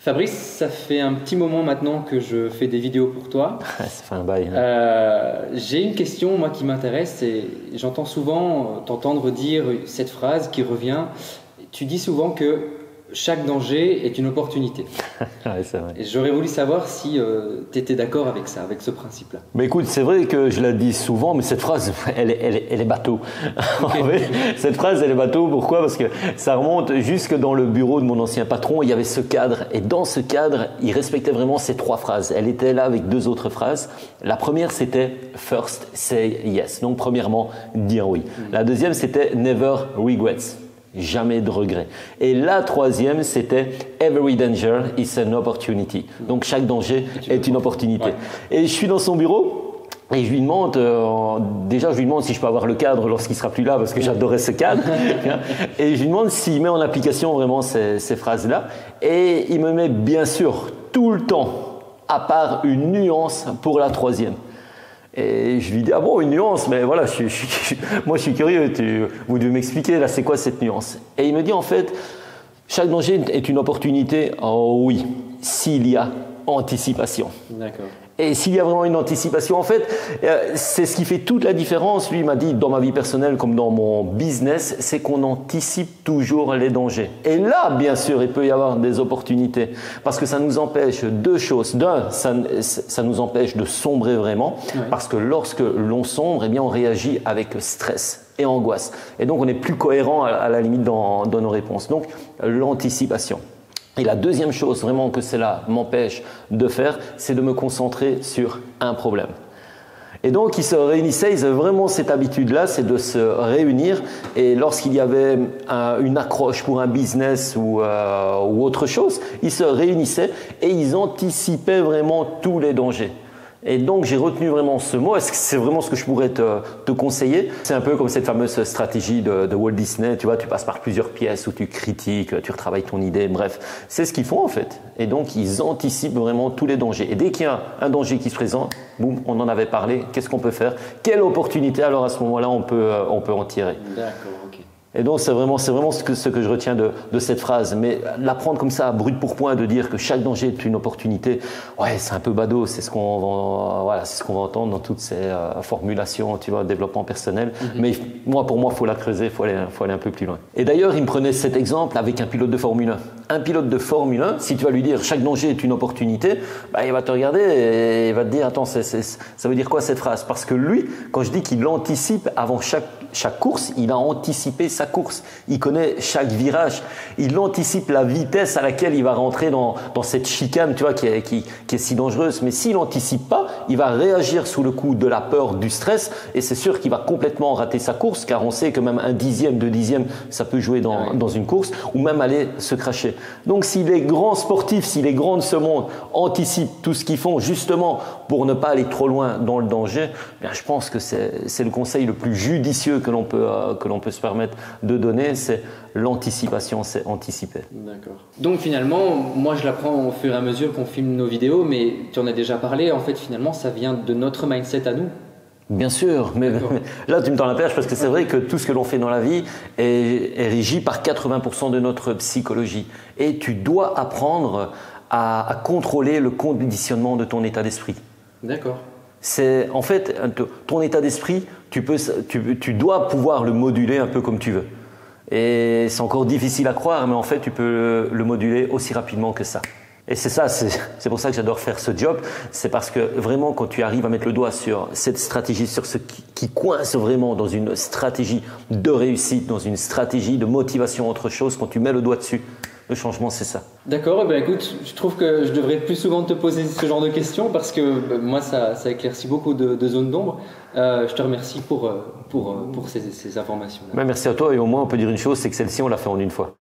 Fabrice, ça fait un petit moment maintenant que je fais des vidéos pour toi. Ça fait un bail. J'ai une question, moi, qui m'intéresse et j'entends souvent t'entendre dire cette phrase qui revient. Tu dis souvent que chaque danger est une opportunité. Ouais, c'est vrai. Et j'aurais voulu savoir si tu étais d'accord avec ça, avec ce principe-là. Mais écoute, c'est vrai que je la dis souvent, mais cette phrase, elle est bateau. Okay. En fait, cette phrase, elle est bateau. Pourquoi? Parce que ça remonte jusque dans le bureau de mon ancien patron. Il y avait ce cadre. Et dans ce cadre, il respectait vraiment ces trois phrases. Elle était là avec deux autres phrases. La première, c'était « First, say yes ». Donc, premièrement, dire oui. La deuxième, c'était « Never regrets ». Jamais de regrets. Et la troisième, c'était « Every danger is an opportunity ». Donc, chaque danger est une opportunité. Ouais. Et je suis dans son bureau et je lui demande, déjà je lui demande si je peux avoir le cadre lorsqu'il sera plus là parce que j'adorais ce cadre. Et je lui demande s'il met en application vraiment ces phrases-là. Et il me met bien sûr tout le temps, à part une nuance pour la troisième. Et je lui dis, ah bon, une nuance, mais voilà, moi je suis curieux, vous devez m'expliquer, là, c'est quoi cette nuance? Et il me dit, en fait, chaque danger est une opportunité, oh oui, s'il y a anticipation. D'accord. Et s'il y a vraiment une anticipation, en fait, c'est ce qui fait toute la différence. Lui, il m'a dit, dans ma vie personnelle comme dans mon business, c'est qu'on anticipe toujours les dangers. Et là, bien sûr, il peut y avoir des opportunités parce que ça nous empêche deux choses. D'un, ça nous empêche de sombrer vraiment parce que lorsque l'on sombre, eh bien, on réagit avec stress et angoisse. Et donc, on est plus cohérent à la limite dans nos réponses. Donc, l'anticipation. Et la deuxième chose vraiment que cela m'empêche de faire, c'est de me concentrer sur un problème. Et donc, ils se réunissaient, ils avaient vraiment cette habitude-là, c'est de se réunir. Et lorsqu'il y avait une accroche pour un business ou autre chose, ils se réunissaient et ils anticipaient vraiment tous les dangers. Et donc, j'ai retenu vraiment ce mot. Est-ce que c'est vraiment ce que je pourrais te conseiller? C'est un peu comme cette fameuse stratégie de Walt Disney. Tu vois, tu passes par plusieurs pièces où tu critiques, tu retravailles ton idée. Bref, c'est ce qu'ils font en fait. Et donc, ils anticipent vraiment tous les dangers. Et dès qu'il y a un danger qui se présente, boum, on en avait parlé. Qu'est-ce qu'on peut faire? Quelle opportunité alors à ce moment-là on peut en tirer? D'accord, ok. Et donc, c'est vraiment ce que je retiens de cette phrase. Mais l'apprendre comme ça, brut pour point, de dire que chaque danger est une opportunité, ouais, c'est un peu badaud. C'est ce qu'on va entendre dans toutes ces formulations, tu vois, développement personnel. Mais pour moi, il faut la creuser, il faut aller un peu plus loin. Et d'ailleurs, il me prenait cet exemple avec un pilote de Formule 1. Un pilote de Formule 1, si tu vas lui dire chaque danger est une opportunité, bah, il va te regarder et il va te dire, attends, ça veut dire quoi cette phrase? Parce que lui, quand je dis qu'il anticipe avant chaque course, il a anticipé sa course. Il connaît chaque virage. Il anticipe la vitesse à laquelle il va rentrer dans cette chicane, tu vois, qui est si dangereuse. Mais s'il n'anticipe pas, il va réagir sous le coup de la peur, du stress, et c'est sûr qu'il va complètement rater sa course, car on sait que même un dixième, deux dixièmes, ça peut jouer dans une course, ou même aller se cracher. Donc, si les grands sportifs, si les grands de ce monde anticipent tout ce qu'ils font justement pour ne pas aller trop loin dans le danger, bien, je pense que c'est le conseil le plus judicieux que l'on peut se permettre de donner, c'est l'anticipation, c'est anticiper. D'accord. Donc finalement, moi je l'apprends au fur et à mesure qu'on filme nos vidéos, mais tu en as déjà parlé, en fait finalement ça vient de notre mindset à nous. Bien sûr, mais là tu me tends la perche parce que c'est vrai que tout ce que l'on fait dans la vie est régi par 80% de notre psychologie. Et tu dois apprendre à contrôler le conditionnement de ton état d'esprit. D'accord. C'est en fait ton état d'esprit, tu dois pouvoir le moduler un peu comme tu veux. Et c'est encore difficile à croire, mais en fait tu peux le moduler aussi rapidement que ça. Et c'est pour ça que j'adore faire ce job. C'est parce que vraiment, quand tu arrives à mettre le doigt sur cette stratégie, sur ce qui coince vraiment dans une stratégie de réussite, dans une stratégie de motivation, autre chose, quand tu mets le doigt dessus, le changement, c'est ça. D'accord, ben écoute, je trouve que je devrais plus souvent te poser ce genre de questions parce que moi, ça éclaircit beaucoup de zones d'ombre. Je te remercie pour ces informations-là. Merci à toi et au moins, on peut dire une chose, c'est que celle-ci, on l'a fait en une fois.